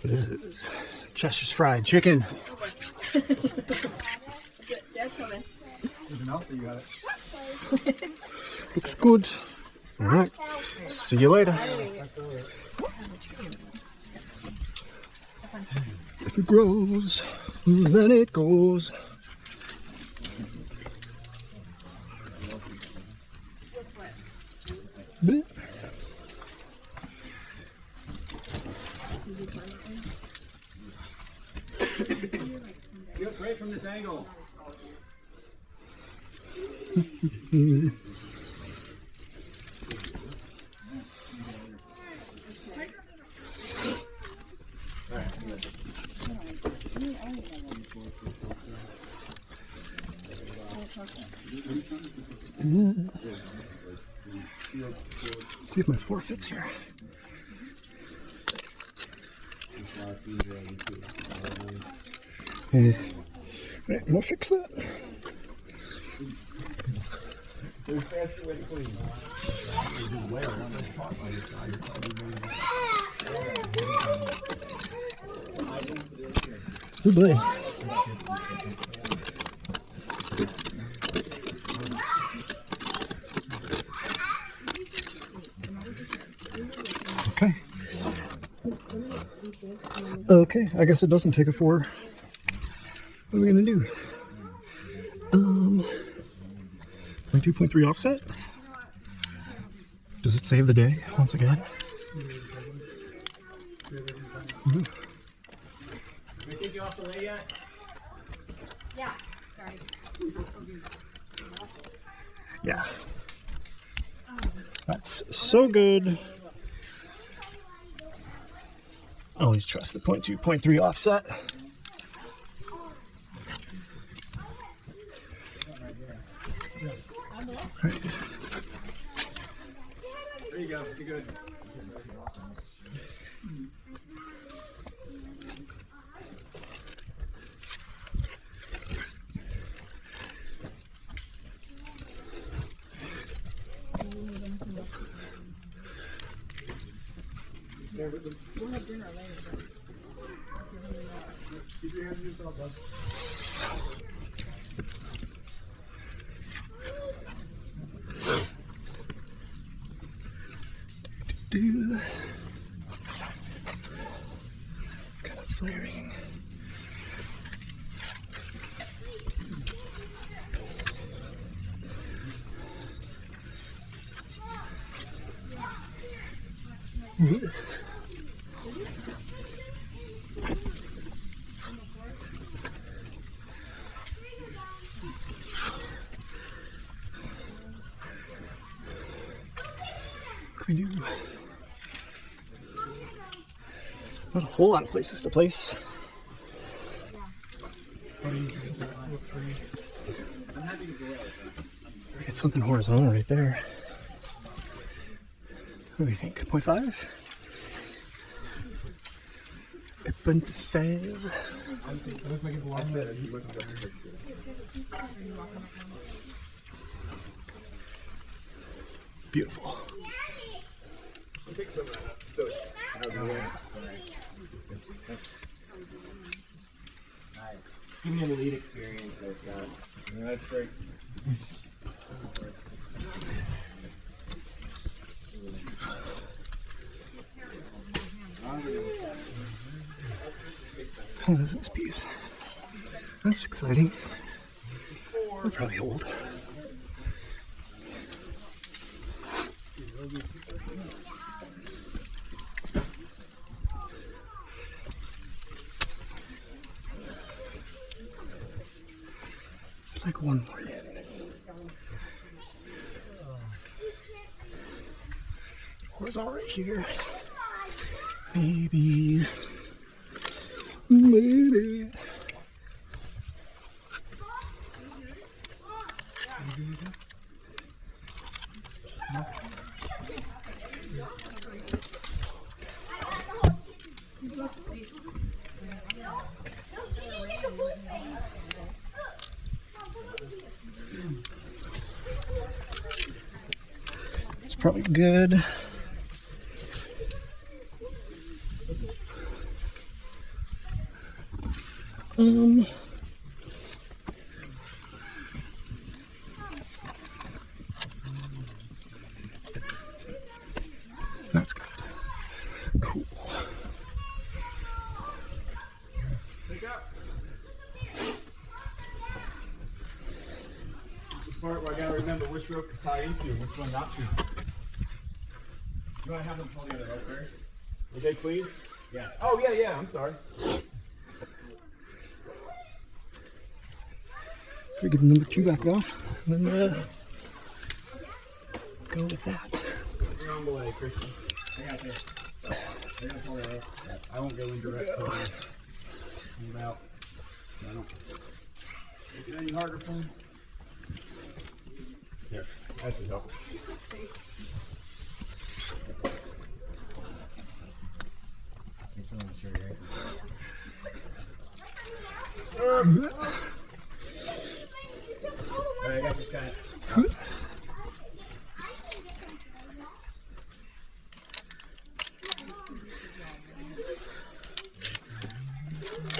This is Chester's fried chicken. Dad's coming. Looks good. All right. See you later. If it grows, then it goes. Feel great from this angle. See if my four fits here. Right, we'll fix that. There's a faster way to clean. Good boy. Okay. Okay, I guess it doesn't take a 4. What are we gonna do? 2.3 offset. Does it save the day once again? Can we take you off the lay yet? Yeah, sorry. Yeah. That's so good. Always trust the 0.2, 0.3 offset. Right. There you go. You're good. We'll have dinner later. Keep your hands to yourself, bud. It's kind of flaring. We do not a whole lot of places to place. Get something horizontal right there. What do you think? 0.5? 0.5. Beautiful. Pick some of that up so it's out of the way. Nice. Give me an elite experience there, Scott. Yeah, that's great. Oh, this is this piece. That's exciting. We'll probably hold. Like one more in. Horizontal right here. Maybe. Maybe. It's probably good. That's good. Cool. Pick up. This is the part where I gotta remember which rope to tie into and which one not to. You wanna have them pull the other rope first? Are they clean? Yeah. Oh yeah, I'm sorry. We get number 2 back on, and then go with that. You're on the way, Christian. I got you. They're gonna pull the rope. I won't go in direct. Hold out. I don't make it any harder for me. Here, that should help. Thanks for letting me show you, right? Alright, I got this guy.